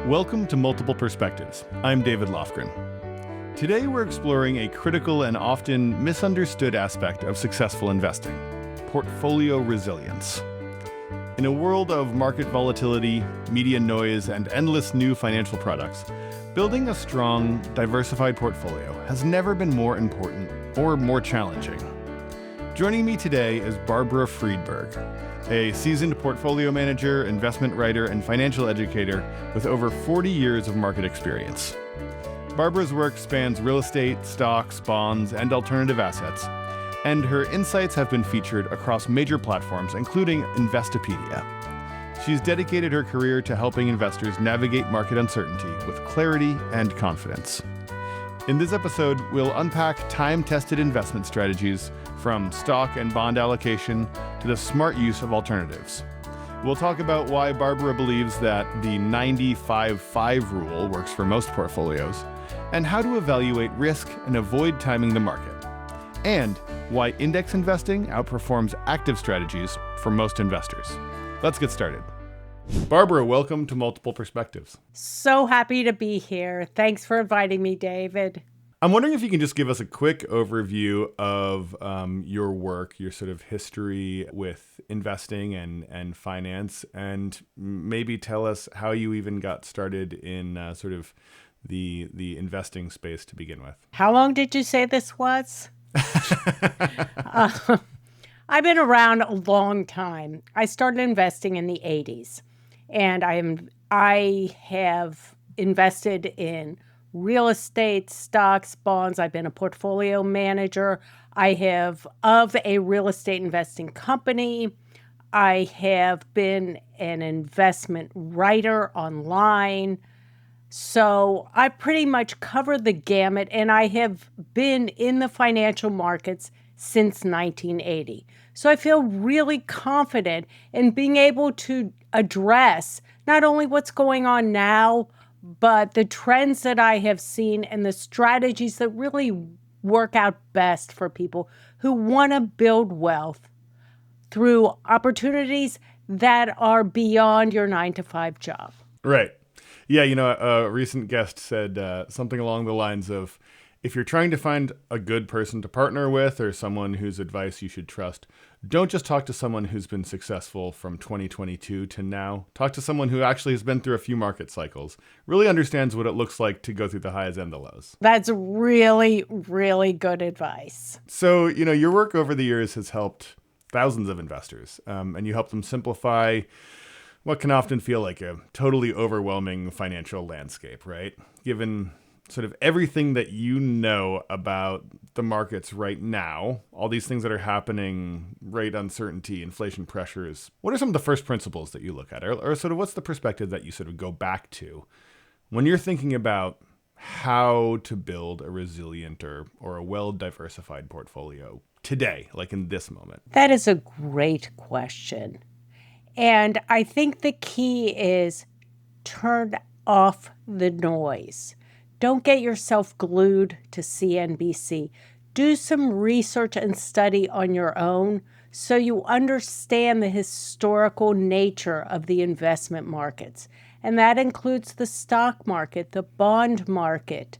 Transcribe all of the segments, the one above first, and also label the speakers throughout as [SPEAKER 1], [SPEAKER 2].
[SPEAKER 1] Welcome to Multiple Perspectives. I'm David Lofgren. Today we're exploring a critical and often misunderstood aspect of successful investing: portfolio resilience. In a world of market volatility, media noise, and endless new financial products, building a strong, diversified portfolio has never been more important or more challenging. Joining me today is Barbara Friedberg, a seasoned portfolio manager, investment writer, and financial educator with over 40 years of market experience. Barbara's work spans real estate, stocks, bonds, and alternative assets, and her insights have been featured across major platforms, including Investopedia. She's dedicated her career to helping investors navigate market uncertainty with clarity and confidence. In this episode, we'll unpack time-tested investment strategies from stock and bond allocation to the smart use of alternatives. We'll talk about why Barbara believes that the 95-5 rule works for most portfolios, and how to evaluate risk and avoid timing the market, and why index investing outperforms active strategies for most investors. Let's get started. Barbara, welcome to Multiple Perspectives.
[SPEAKER 2] So happy to be here. Thanks for inviting me, David.
[SPEAKER 1] I'm wondering if you can just give us a quick overview of your work, your sort of history with investing and finance, and maybe tell us how you even got started in sort of the investing space to begin with.
[SPEAKER 2] How long did you say this was? I've been around a long time. I started investing in the 80s, and I have invested in real estate, stocks, bonds. I've been a portfolio manager. I have of a real estate investing company. I have been an investment writer online. So I pretty much covered the gamut, and I have been in the financial markets since 1980. So I feel really confident in being able to address not only what's going on now, but the trends that I have seen and the strategies that really work out best for people who want to build wealth through opportunities that are beyond your 9-to-5 job.
[SPEAKER 1] Right. Yeah, a recent guest said something along the lines of, if you're trying to find a good person to partner with or someone whose advice you should trust, don't just talk to someone who's been successful from 2022 to now. Talk to someone who actually has been through a few market cycles, really understands what it looks like to go through the highs and the lows.
[SPEAKER 2] That's really, really good advice.
[SPEAKER 1] So, your work over the years has helped thousands of investors, and you help them simplify what can often feel like a totally overwhelming financial landscape, right? Given sort of everything that you know about the markets right now, all these things that are happening, rate uncertainty, inflation pressures, what are some of the first principles that you look at? Or sort of what's the perspective that you sort of go back to when you're thinking about how to build a resilient or a well-diversified portfolio today, like in this moment?
[SPEAKER 2] That is a great question. And I think the key is turn off the noise. Don't get yourself glued to CNBC. Do some research and study on your own so you understand the historical nature of the investment markets. And that includes the stock market, the bond market,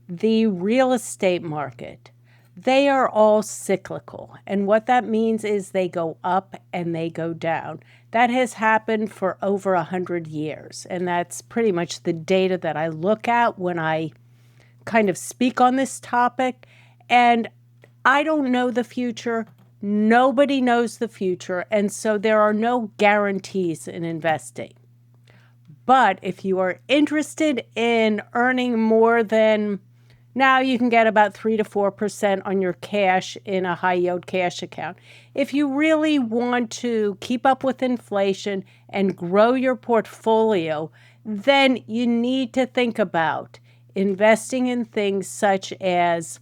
[SPEAKER 2] the real estate market. They are all cyclical. And what that means is they go up and they go down. That has happened for over 100 years. And that's pretty much the data that I look at when I kind of speak on this topic. And I don't know the future. Nobody knows the future. And so there are no guarantees in investing. But if you are interested in earning more than, now you can get about 3 to 4% on your cash in a high yield cash account. If you really want to keep up with inflation and grow your portfolio, then you need to think about investing in things such as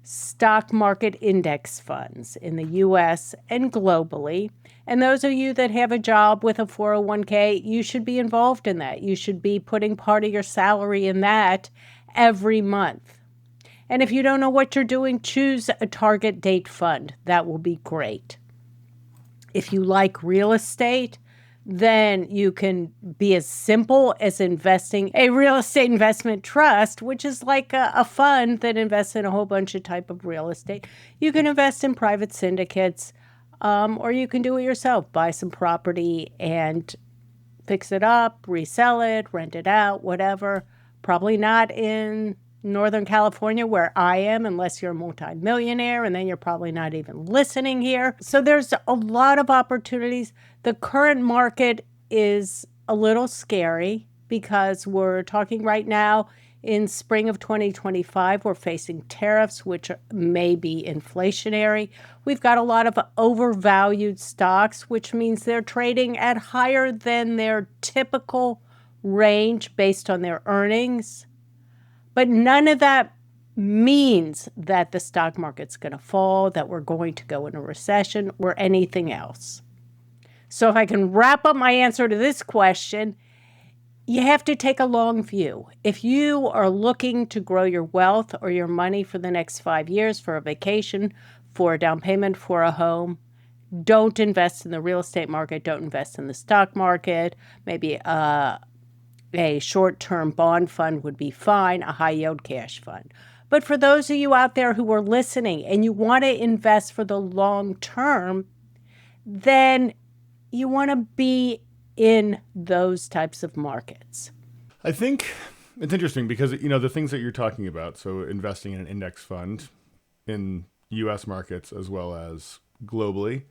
[SPEAKER 2] stock market index funds in the U.S. and globally. And those of you that have a job with a 401k, you should be involved in that. You should be putting part of your salary in that every month. And if you don't know what you're doing, choose a target date fund. That will be great. If you like real estate, then you can be as simple as investing a real estate investment trust, which is like a fund that invests in a whole bunch of type of real estate. You can invest in private syndicates, or you can do it yourself. Buy some property and fix it up, resell it, rent it out, whatever. Probably not in Northern California where I am, unless you're a multimillionaire, and then you're probably not even listening here. So there's a lot of opportunities. The current market is a little scary because we're talking right now in spring of 2025, we're facing tariffs, which may be inflationary. We've got a lot of overvalued stocks, which means they're trading at higher than their typical range based on their earnings. But none of that means that the stock market's going to fall, that we're going to go in a recession, or anything else. So if I can wrap up my answer to this question, you have to take a long view. If you are looking to grow your wealth or your money for the next 5 years, for a vacation, for a down payment for a home, don't invest in the real estate market. Don't invest in the stock market. Maybe a short-term bond fund would be fine, a high-yield cash fund. But for those of you out there who are listening and you want to invest for the long term, then you want to be in those types of markets.
[SPEAKER 1] I think it's interesting because, the things that you're talking about, so investing in an index fund in U.S. markets as well as globally,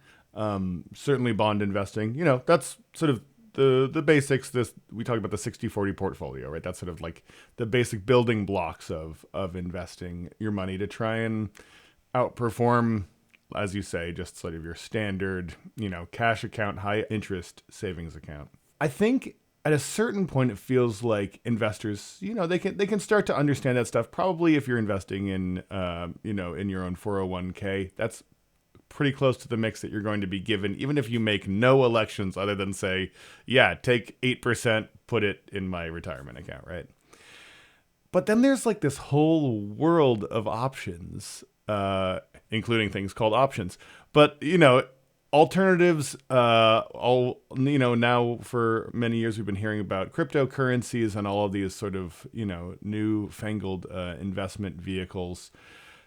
[SPEAKER 1] certainly bond investing, that's sort of the basics. We talk about the 60-40 portfolio, right? That's sort of like the basic building blocks of investing your money to try and outperform, as you say, just sort of your standard, cash account, high interest savings account. I think at a certain point, it feels like investors, they can start to understand that stuff. Probably if you're investing in, in your own 401k, that's pretty close to the mix that you're going to be given, even if you make no elections other than say, yeah, take 8%, put it in my retirement account, right? But then there's like this whole world of options, including things called options. But, alternatives, now for many years we've been hearing about cryptocurrencies and all of these sort of, newfangled investment vehicles.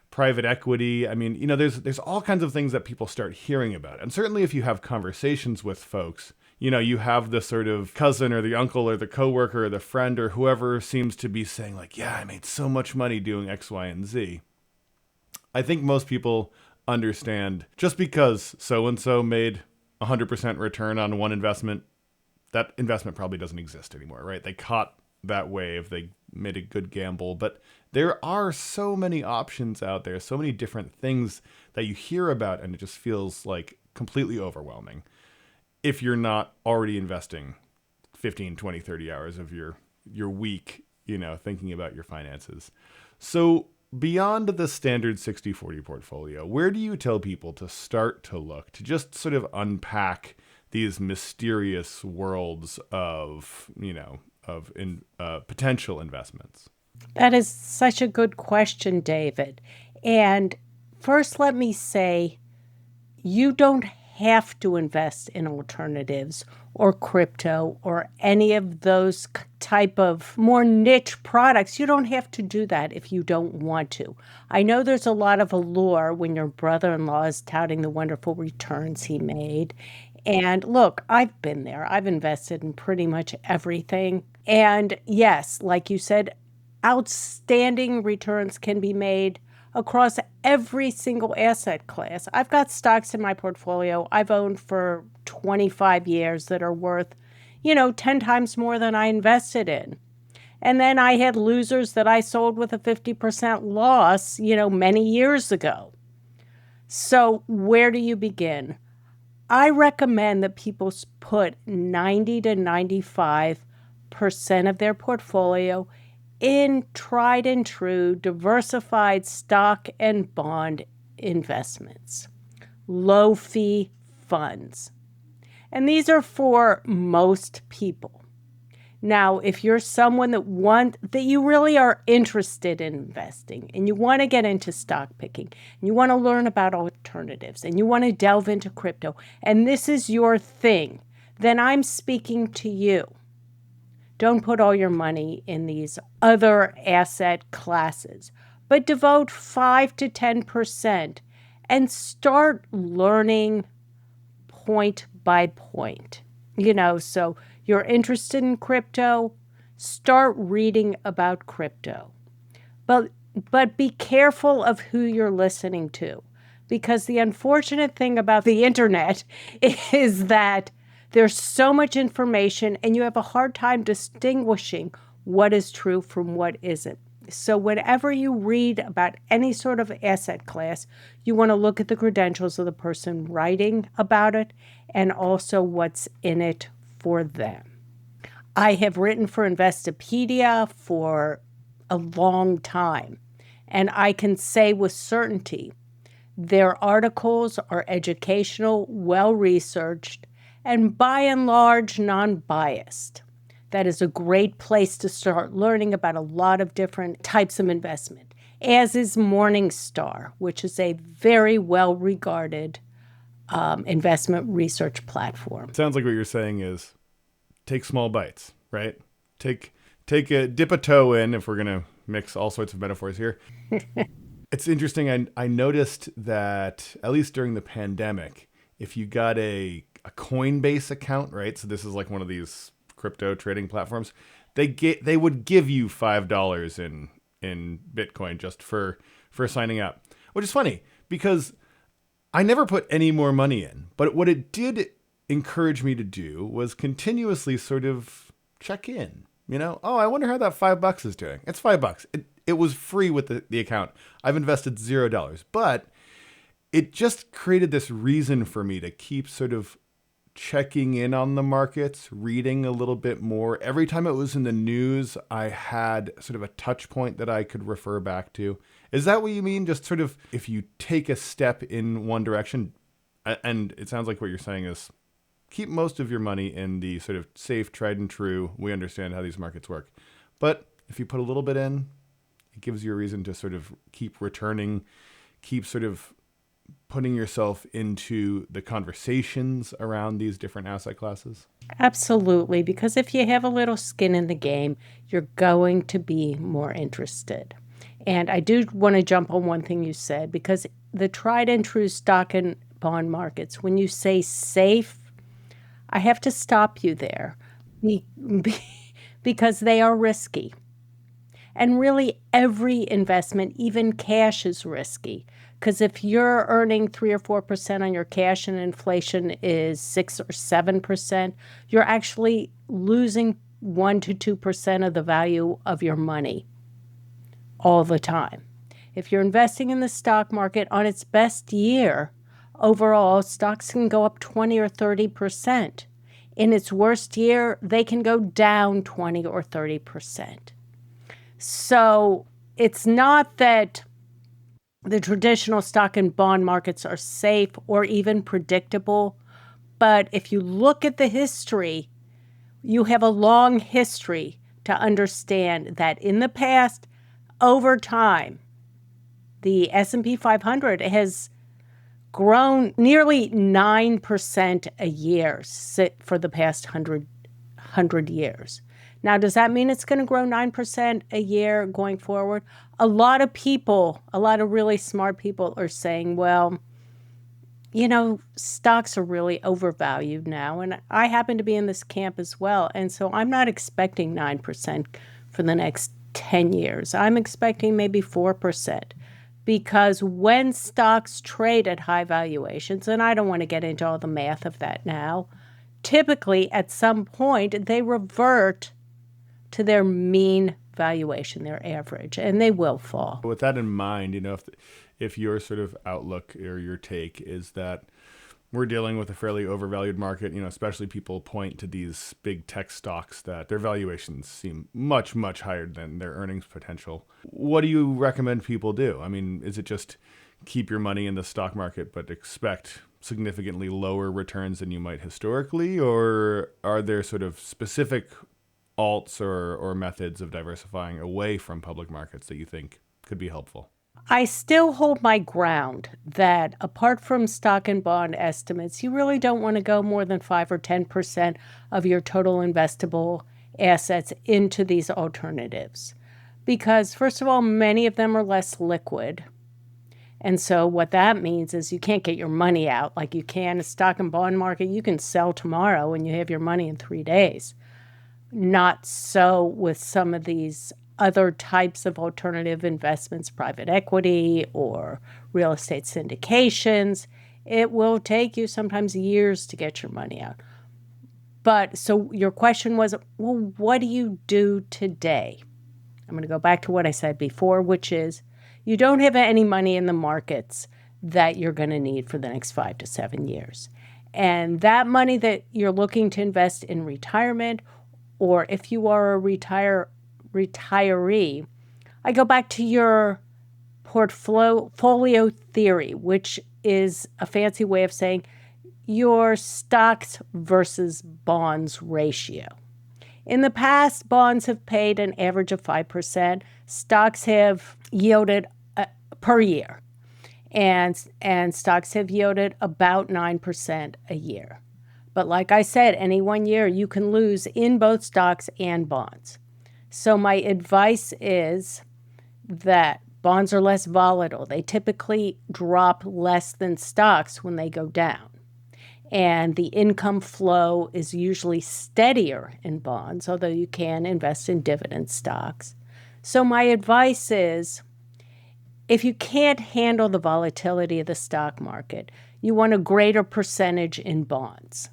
[SPEAKER 1] Private equity. I mean, there's all kinds of things that people start hearing about. And certainly if you have conversations with folks, you have the sort of cousin or the uncle or the coworker or the friend or whoever seems to be saying like, yeah, I made so much money doing X, Y, and Z. I think most people understand just because so-and-so made 100% return on one investment, that investment probably doesn't exist anymore, right? They caught that wave. They made a good gamble, but there are so many options out there, so many different things that you hear about, and it just feels like completely overwhelming if you're not already investing 15, 20, 30 hours of your week, thinking about your finances. So beyond the standard 60-40 portfolio, where do you tell people to start to look to just sort of unpack these mysterious worlds of, potential investments?
[SPEAKER 2] That is such a good question, David. And first, let me say, you don't have to invest in alternatives or crypto or any of those type of more niche products. You don't have to do that if you don't want to. I know there's a lot of allure when your brother-in-law is touting the wonderful returns he made. And look, I've been there. I've invested in pretty much everything. And yes, like you said, outstanding returns can be made across every single asset class. I've got stocks in my portfolio I've owned for 25 years that are worth, 10 times more than I invested in. And then I had losers that I sold with a 50% loss, many years ago. So where do you begin? I recommend that people put 90 to 95% of their portfolio in tried and true diversified stock and bond investments, low fee funds. And these are for most people. Now, if you're someone that you really are interested in investing and you want to get into stock picking, and you want to learn about alternatives, and you want to delve into crypto, and this is your thing, then I'm speaking to you. Don't put all your money in these other asset classes, but devote 5 to 10% and start learning point by point. So you're interested in crypto, start reading about crypto. But be careful of who you're listening to, because the unfortunate thing about the internet is that there's so much information and you have a hard time distinguishing what is true from what isn't. So whenever you read about any sort of asset class, you want to look at the credentials of the person writing about it and also what's in it for them. I have written for Investopedia for a long time, and I can say with certainty their articles are educational, well-researched, and by and large non-biased. That is a great place to start learning about a lot of different types of investment, as is Morningstar, which is a very well-regarded investment research platform.
[SPEAKER 1] Sounds like what you're saying is take small bites, right? Dip a toe in, if we're going to mix all sorts of metaphors here. It's interesting. I noticed that, at least during the pandemic, if you got a Coinbase account, right? So this is like one of these crypto trading platforms. They would give you $5 in Bitcoin just for signing up, which is funny because I never put any more money in. But what it did encourage me to do was continuously sort of check in. Oh, I wonder how that $5 is doing. It's $5. It was free with the account. I've invested $0, but it just created this reason for me to keep sort of checking in on the markets, reading a little bit more. Every time it was in the news, I had sort of a touch point that I could refer back to. Is that what you mean? Just sort of if you take a step in one direction, and it sounds like what you're saying is keep most of your money in the sort of safe, tried and true, we understand how these markets work. But if you put a little bit in, it gives you a reason to sort of keep returning, keep sort of putting yourself into the conversations around these different asset classes?
[SPEAKER 2] Absolutely, because if you have a little skin in the game, you're going to be more interested. And I do want to jump on one thing you said, because the tried and true stock and bond markets, when you say safe, I have to stop you there because they are risky. And really, every investment, even cash, is risky. Because if you're earning 3 or 4% on your cash and inflation is 6 or 7%, you're actually losing 1 to 2% of the value of your money all the time. If you're investing in the stock market on its best year, overall, stocks can go up 20 or 30%. In its worst year, they can go down 20 or 30%. So it's not that the traditional stock and bond markets are safe or even predictable, but if you look at the history, you have a long history to understand that in the past, over time, the S&P 500 has grown nearly 9% a year for the past 100 years. Now, does that mean it's going to grow 9% a year going forward? A lot of people, a lot of really smart people are saying, well, stocks are really overvalued now. And I happen to be in this camp as well. And so I'm not expecting 9% for the next 10 years. I'm expecting maybe 4%. Because when stocks trade at high valuations, and I don't want to get into all the math of that now, typically at some point they revert to their mean valuation, their average, and they will fall.
[SPEAKER 1] With that in mind, if your sort of outlook or your take is that we're dealing with a fairly overvalued market, especially people point to these big tech stocks that their valuations seem much, much higher than their earnings potential. What do you recommend people do? I mean, is it just keep your money in the stock market but expect significantly lower returns than you might historically, or are there sort of specific alts or methods of diversifying away from public markets that you think could be helpful?
[SPEAKER 2] I still hold my ground that apart from stock and bond estimates, you really don't want to go more than 5 or 10% of your total investable assets into these alternatives. Because, first of all, many of them are less liquid. And so what that means is you can't get your money out like you can a stock and bond market. You can sell tomorrow and you have your money in 3 days. Not so with some of these other types of alternative investments, private equity or real estate syndications. It will take you sometimes years to get your money out. But so your question was, well, what do you do today? I'm going to go back to what I said before, which is you don't have any money in the markets that you're going to need for the next 5 to 7 years. And that money that you're looking to invest in retirement, or if you are a retiree, I go back to your portfolio theory, which is a fancy way of saying your stocks versus bonds ratio. In the past, bonds have paid an average of 5%. Stocks have yielded per year, and stocks have yielded about 9% a year. But like I said, any 1 year you can lose in both stocks and bonds. So my advice is that bonds are less volatile. They typically drop less than stocks when they go down. And the income flow is usually steadier in bonds, although you can invest in dividend stocks. So my advice is, if you can't handle the volatility of the stock market, you want a greater percentage in bonds.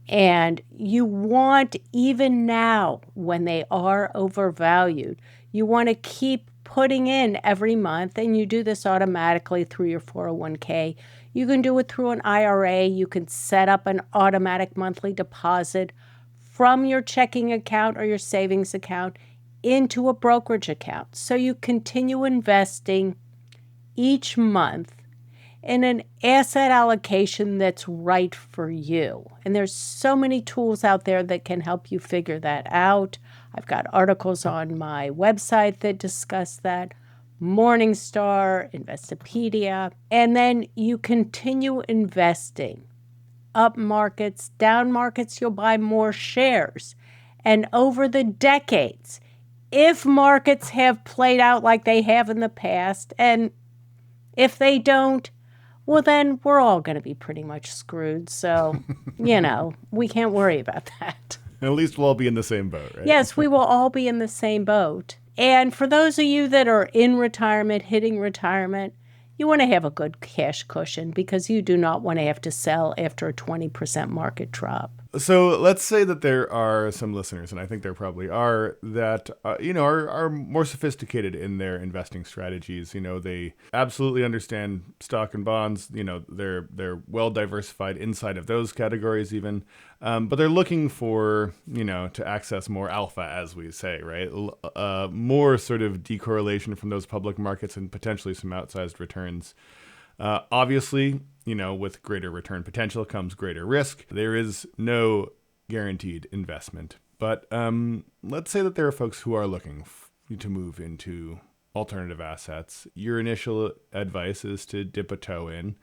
[SPEAKER 2] And you want, even now when they are overvalued, you want to keep putting in every month, and you do this automatically through your 401k. You can do it through an IRA. You can set up an automatic monthly deposit from your checking account or your savings account into a brokerage account. So you continue investing each month in an asset allocation that's right for you. And there's so many tools out there that can help you figure that out. I've got articles on my website that discuss that. Morningstar, Investopedia, and then you continue investing. Up markets, down markets, you'll buy more shares. And over the decades, if markets have played out like they have in the past, and if they don't, well, then we're all going to be pretty much screwed. So, we can't worry about that.
[SPEAKER 1] At least we'll all be in the same boat, right?
[SPEAKER 2] Yes, we will all be in the same boat. And for those of you that are in retirement, hitting retirement, you want to have a good cash cushion because you do not want to have to sell after a 20% market drop.
[SPEAKER 1] So let's say that there are some listeners, and I think there probably are, that are more sophisticated in their investing strategies. They absolutely understand stock and bonds. They're well diversified inside of those categories even, but they're looking for to access more alpha, as we say, right? More sort of decorrelation from those public markets and potentially some outsized returns. Obviously, with greater return potential comes greater risk. There is no guaranteed investment. But let's say that there are folks who are looking to move into alternative assets. Your initial advice is to dip a toe in.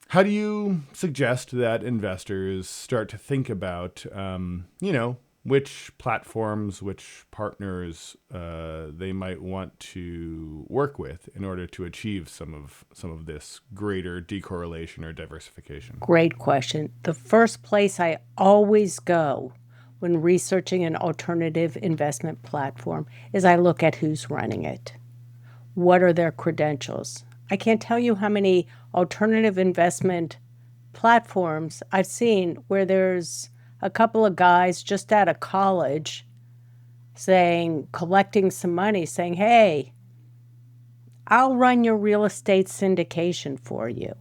[SPEAKER 1] How do you suggest that investors start to think about, which platforms, which partners they might want to work with in order to achieve some of this greater decorrelation or diversification?
[SPEAKER 2] Great question. The first place I always go when researching an alternative investment platform is I look at who's running it. What are their credentials? I can't tell you how many alternative investment platforms I've seen where there's a couple of guys just out of college collecting some money, saying, hey, I'll run your real estate syndication for you.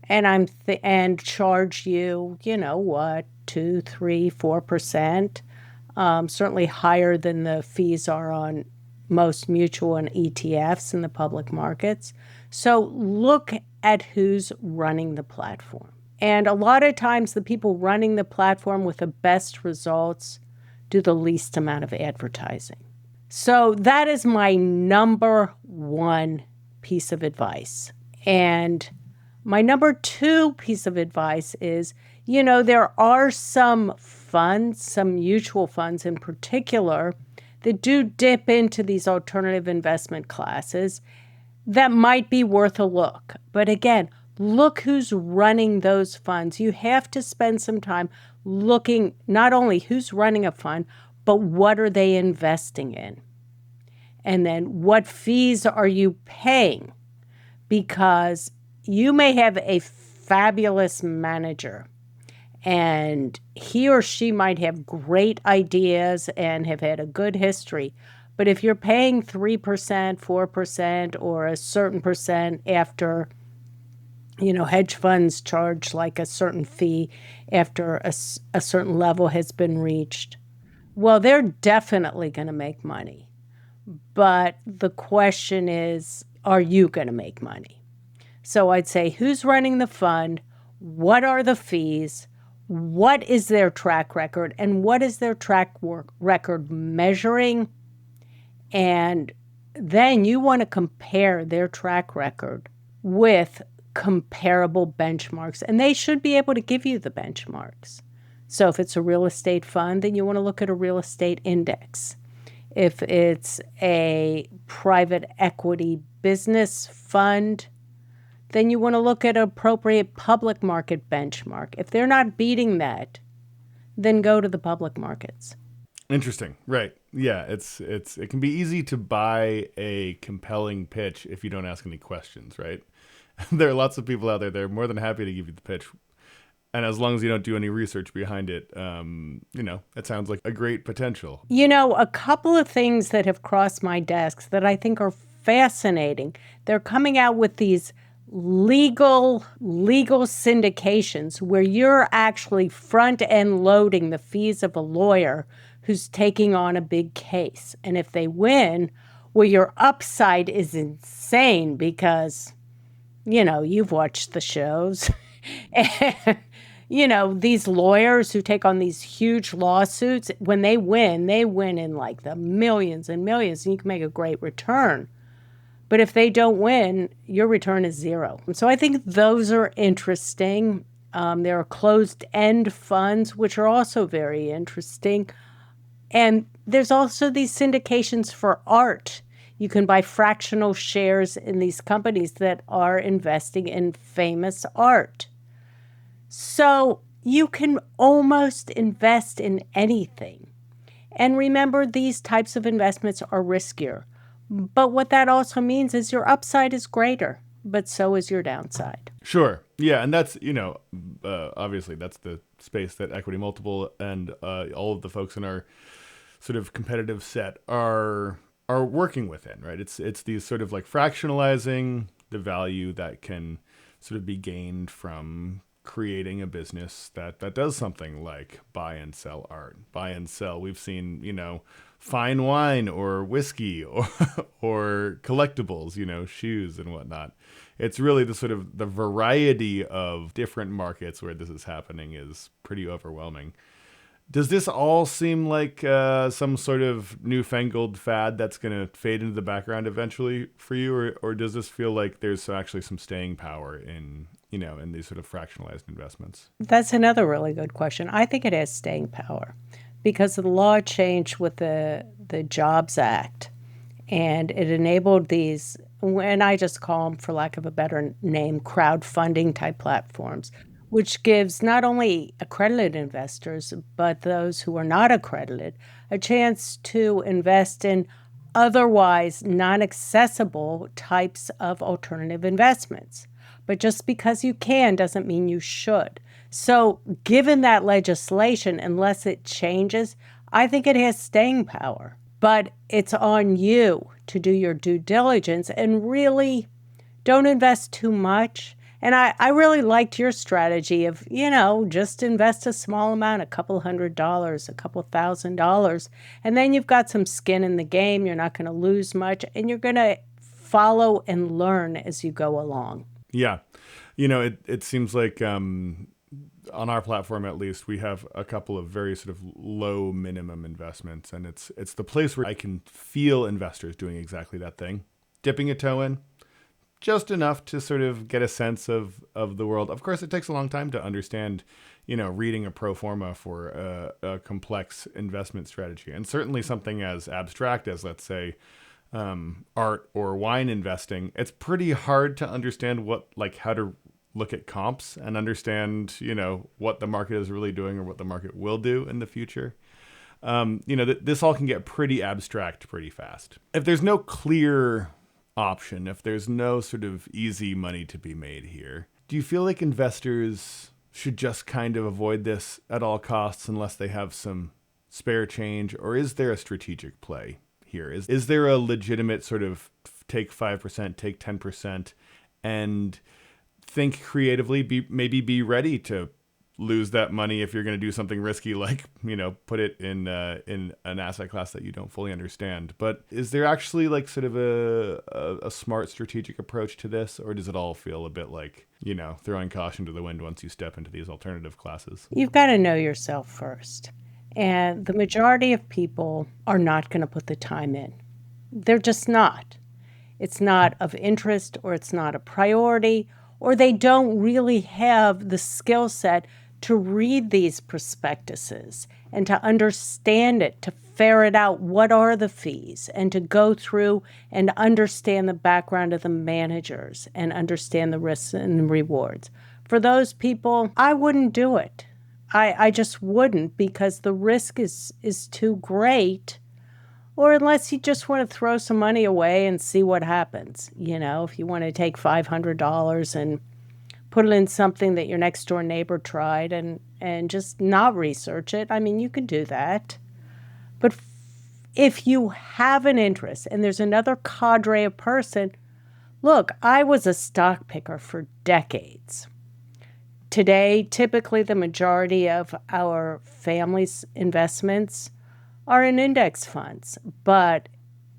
[SPEAKER 2] And and charge you, 2, 3, 4%, certainly higher than the fees are on most mutual and ETFs in the public markets. So look at who's running the platform. And a lot of times the people running the platform with the best results do the least amount of advertising. So that is my number one piece of advice. And my number two piece of advice is, there are some funds, some mutual funds in particular, that do dip into these alternative investment classes that might be worth a look. But again, look who's running those funds. You have to spend some time looking not only who's running a fund, but what are they investing in? And then what fees are you paying? Because you may have a fabulous manager and he or she might have great ideas and have had a good history. But if you're paying 3%, 4%, or a certain percent after, hedge funds charge like a certain fee after a certain level has been reached, well, they're definitely going to make money. But the question is, are you going to make money? So I'd say, who's running the fund? What are the fees? What is their track record? And what is their track record measuring? And then you want to compare their track record with comparable benchmarks. And they should be able to give you the benchmarks. So if it's a real estate fund, then you want to look at a real estate index. If it's a private equity business fund, then you want to look at an appropriate public market benchmark. If they're not beating that, then go to the public markets.
[SPEAKER 1] Interesting. Right. Yeah, it can be easy to buy a compelling pitch if you don't ask any questions, right? There are lots of people out there that are more than happy to give you the pitch. And as long as you don't do any research behind it, it sounds like a great potential.
[SPEAKER 2] A couple of things that have crossed my desks that I think are fascinating. They're coming out with these legal syndications where you're actually front end loading the fees of a lawyer who's taking on a big case. And if they win, well, your upside is insane because, you've watched the shows. And, these lawyers who take on these huge lawsuits, when they win in like the millions and millions, and you can make a great return. But if they don't win, your return is zero. And so I think those are interesting. There are closed-end funds, which are also very interesting. And there's also these syndications for art. You can buy fractional shares in these companies that are investing in famous art. So you can almost invest in anything. And remember, these types of investments are riskier. But what that also means is your upside is greater, but so is your downside.
[SPEAKER 1] Sure. Yeah. And that's, obviously that's the space that Equity Multiple and all of the folks in our sort of competitive set are working within, right? It's these sort of like fractionalizing the value that can sort of be gained from creating a business that does something like buy and sell art, buy and sell. We've seen, fine wine or whiskey or collectibles, shoes and whatnot. It's really the sort of the variety of different markets where this is happening is pretty overwhelming. Does this all seem like some sort of newfangled fad that's going to fade into the background eventually for you? Or does this feel like there's actually some staying power in these sort of fractionalized investments?
[SPEAKER 2] That's another really good question. I think it has staying power because the law changed with the Jobs Act, and it enabled these, and I just call them, for lack of a better name, crowdfunding type platforms, which gives not only accredited investors, but those who are not accredited, a chance to invest in otherwise non-accessible types of alternative investments. But just because you can doesn't mean you should. So given that legislation, unless it changes, I think it has staying power. But it's on you to do your due diligence and really don't invest too much. And I really liked your strategy of, just invest a small amount, a couple $100, a couple $1,000. And then you've got some skin in the game. You're not going to lose much. And you're going to follow and learn as you go along.
[SPEAKER 1] Yeah. It seems like on our platform, at least, we have a couple of very sort of low minimum investments. And it's the place where I can feel investors doing exactly that thing. dipping a toe in, just enough to sort of get a sense of the world. Of course, it takes a long time to understand, reading a pro forma for a complex investment strategy. And certainly something as abstract as, let's say, art or wine investing, it's pretty hard to understand how to look at comps and understand, what the market is really doing or what the market will do in the future. This all can get pretty abstract pretty fast. If there's no clear option, if there's no sort of easy money to be made here, do you feel like investors should just kind of avoid this at all costs unless they have some spare change? Or is there a strategic play here? Is there a legitimate sort of take 5%, take 10%, and think creatively, maybe be ready to lose that money if you're going to do something risky, like, put it in an asset class that you don't fully understand? But is there actually like sort of a smart strategic approach to this? Or does it all feel a bit like, throwing caution to the wind once you step into these alternative classes?
[SPEAKER 2] You've got to know yourself first. And the majority of people are not going to put the time in. They're just not. It's not of interest, or it's not a priority, or they don't really have the skill set to read these prospectuses and to understand it, to ferret out what are the fees, and to go through and understand the background of the managers and understand the risks and rewards. For those people, I wouldn't do it. I just wouldn't, because the risk is too great. Or unless you just want to throw some money away and see what happens. If you want to take $500 and put it in something that your next door neighbor tried and just not research it, you can do that. But if you have an interest and there's another cadre of person, look, I was a stock picker for decades. Today, typically the majority of our family's investments are in index funds, but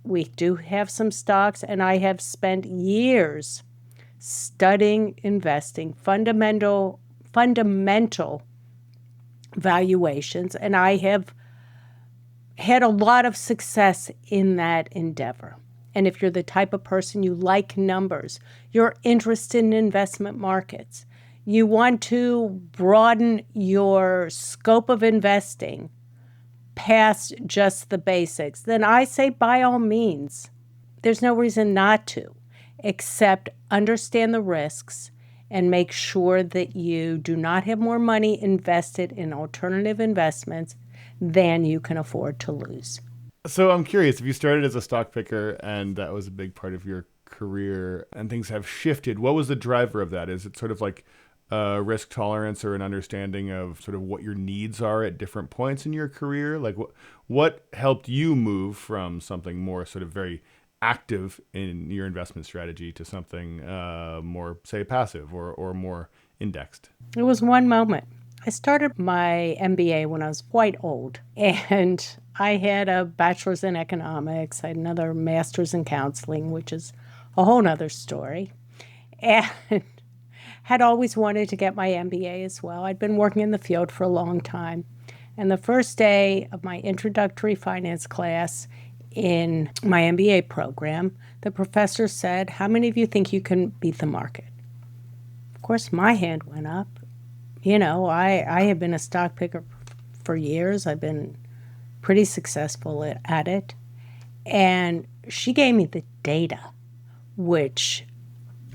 [SPEAKER 2] we do have some stocks, and I have spent years studying investing, fundamental valuations, and I have had a lot of success in that endeavor. And if you're the type of person, you like numbers, you're interested in investment markets, you want to broaden your scope of investing past just the basics, then I say by all means, there's no reason not to, except understand the risks and make sure that you do not have more money invested in alternative investments than you can afford to lose.
[SPEAKER 1] So I'm curious, if you started as a stock picker and that was a big part of your career and things have shifted, what was the driver of that? Is it sort of like risk tolerance or an understanding of sort of what your needs are at different points in your career? Like what helped you move from something more sort of very active in your investment strategy to something more, say, passive or more indexed?
[SPEAKER 2] It was one moment. I started my MBA when I was quite old, and I had a bachelor's in economics. I had another master's in counseling, which is a whole nother story, and had always wanted to get my MBA as well. I'd been working in the field for a long time. And the first day of my introductory finance class in my MBA program, the professor said, "How many of you think you can beat the market?" Of course, my hand went up. I have been a stock picker for years. I've been pretty successful at it. And she gave me the data, which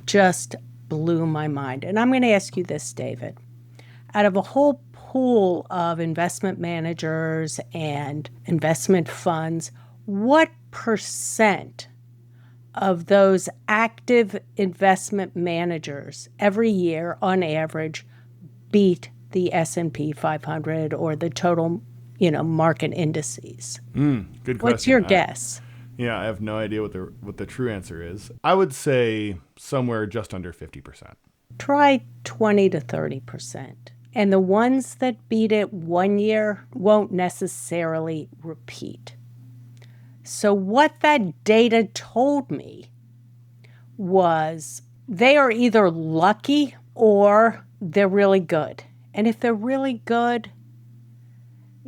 [SPEAKER 2] just blew my mind. And I'm going to ask you this, David. Out of a whole pool of investment managers and investment funds, what percent of those active investment managers every year on average beat the S&P 500 or the total, market indices?
[SPEAKER 1] Good question.
[SPEAKER 2] What's your guess?
[SPEAKER 1] Yeah, I have no idea what the true answer is. I would say somewhere just under 50%.
[SPEAKER 2] Try 20 to 30%. And the ones that beat it one year won't necessarily repeat. So what that data told me was they are either lucky or they're really good. And if they're really good,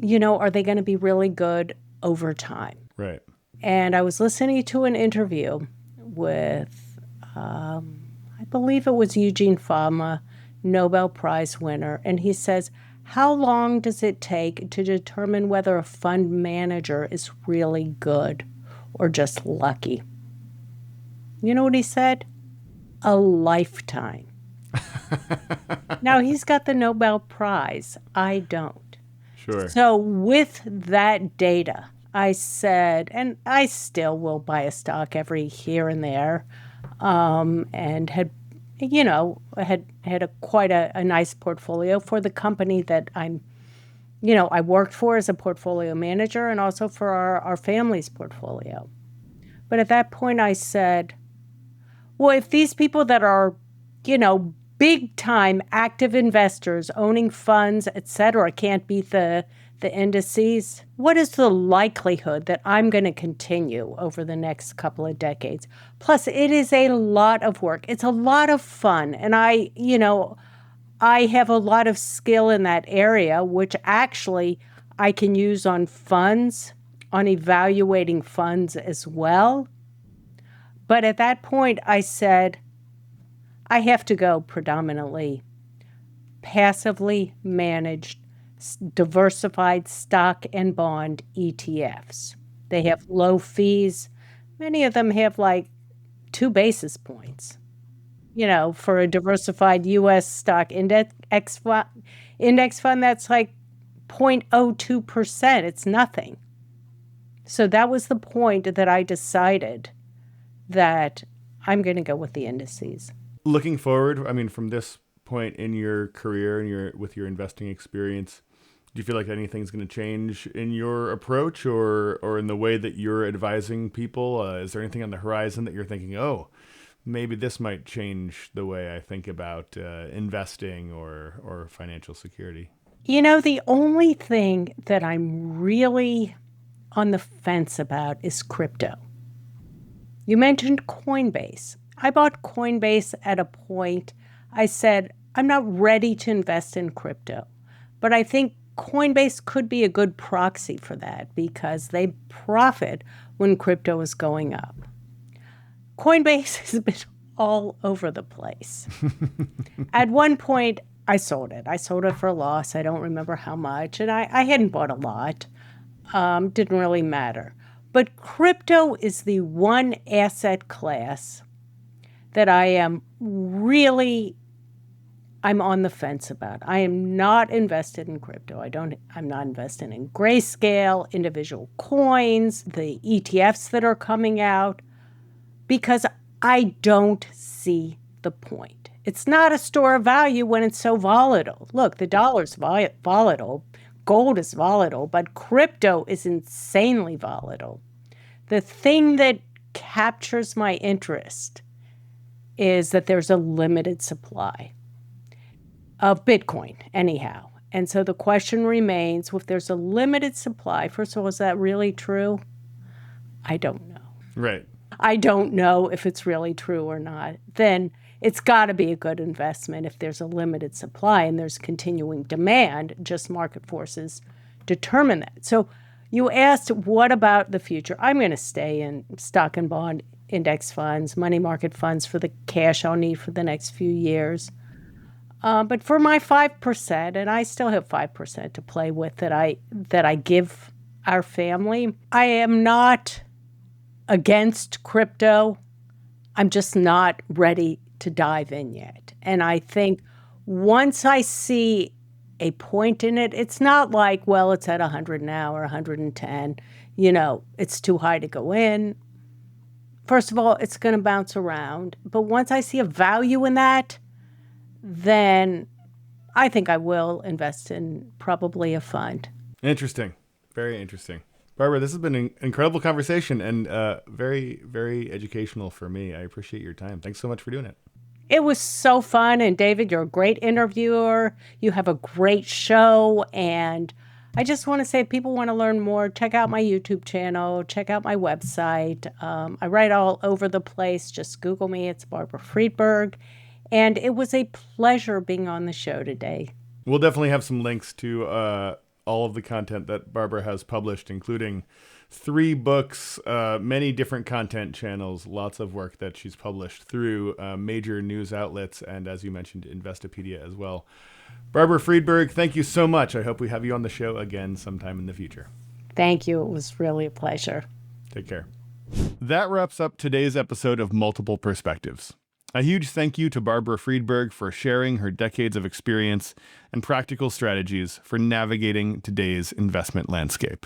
[SPEAKER 2] are they going to be really good over time?
[SPEAKER 1] Right.
[SPEAKER 2] And I was listening to an interview with, I believe it was Eugene Fama, Nobel Prize winner, and he says, how long does it take to determine whether a fund manager is really good or just lucky? You know what he said? A lifetime. Now, he's got the Nobel Prize. I don't.
[SPEAKER 1] Sure.
[SPEAKER 2] So with that data, I said, and I still will buy a stock every here and there, and had, had quite a nice portfolio for the company that I worked for as a portfolio manager and also for our family's portfolio. But at that point I said, well, if these people that are, big time active investors owning funds, etc., can't beat the indices, what is the likelihood that I'm going to continue over the next couple of decades? Plus, it is a lot of work. It's a lot of fun. And I have a lot of skill in that area, which actually I can use on funds, on evaluating funds as well. But at that point, I said, I have to go predominantly passively managed, diversified stock and bond ETFs. They have low fees. Many of them have like 2 basis points. For a diversified U.S. stock index fund, that's like 0.02%. It's nothing. So that was the point that I decided that I'm going to go with the indices.
[SPEAKER 1] Looking forward, I mean, from this point in your career and with your investing experience, do you feel like anything's going to change in your approach or in the way that you're advising people? Is there anything on the horizon that you're thinking, oh, maybe this might change the way I think about investing or financial security?
[SPEAKER 2] The only thing that I'm really on the fence about is crypto. You mentioned Coinbase. I bought Coinbase at a point. I said, I'm not ready to invest in crypto, but I think Coinbase could be a good proxy for that because they profit when crypto is going up. Coinbase has been all over the place. At one point, I sold it. I sold it for a loss. I don't remember how much, and I hadn't bought a lot. Didn't really matter. But crypto is the one asset class that I'm on the fence about. I am not invested in crypto. I'm not invested in Grayscale, individual coins, the ETFs that are coming out, because I don't see the point. It's not a store of value when it's so volatile. Look, the dollar's volatile, gold is volatile, but crypto is insanely volatile. The thing that captures my interest is that there's a limited supply of Bitcoin anyhow. And so the question remains, if there's a limited supply, first of all, is that really true? I don't know.
[SPEAKER 1] Right.
[SPEAKER 2] I don't know if it's really true or not. Then it's got to be a good investment if there's a limited supply and there's continuing demand, just market forces determine that. So you asked, what about the future? I'm going to stay in stock and bond index funds, money market funds for the cash I'll need for the next few years. But for my 5%, and I still have 5% to play with that I give our family, I am not against crypto. I'm just not ready to dive in yet. And I think once I see a point in it, it's not like, well, it's at 100 now or 110. It's too high to go in. First of all, it's going to bounce around. But once I see a value in that, then I think I will invest in probably a fund.
[SPEAKER 1] Interesting. Very interesting. Barbara, this has been an incredible conversation and very, very educational for me. I appreciate your time. Thanks so much for doing it.
[SPEAKER 2] It was so fun. And David, you're a great interviewer. You have a great show. And I just want to say, if people want to learn more, check out my YouTube channel, check out my website. I write all over the place. Just Google me. It's Barbara Friedberg. And it was a pleasure being on the show today.
[SPEAKER 1] We'll definitely have some links to all of the content that Barbara has published, including 3 books, many different content channels, lots of work that she's published through major news outlets, and as you mentioned, Investopedia as well. Barbara Friedberg, thank you so much. I hope we have you on the show again sometime in the future.
[SPEAKER 2] Thank you. It was really a pleasure.
[SPEAKER 1] Take care. That wraps up today's episode of Multiple Perspectives. A huge thank you to Barbara Friedberg for sharing her decades of experience and practical strategies for navigating today's investment landscape.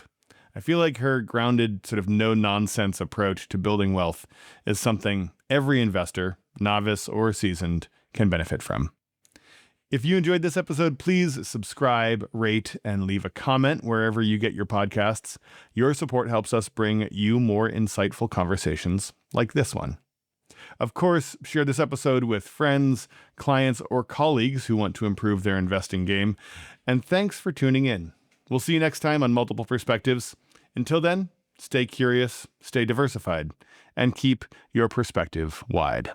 [SPEAKER 1] I feel like her grounded, sort of no-nonsense approach to building wealth is something every investor, novice or seasoned, can benefit from. If you enjoyed this episode, please subscribe, rate, and leave a comment wherever you get your podcasts. Your support helps us bring you more insightful conversations like this one. Of course, share this episode with friends, clients, or colleagues who want to improve their investing game. And thanks for tuning in. We'll see you next time on Multiple Perspectives. Until then, stay curious, stay diversified, and keep your perspective wide.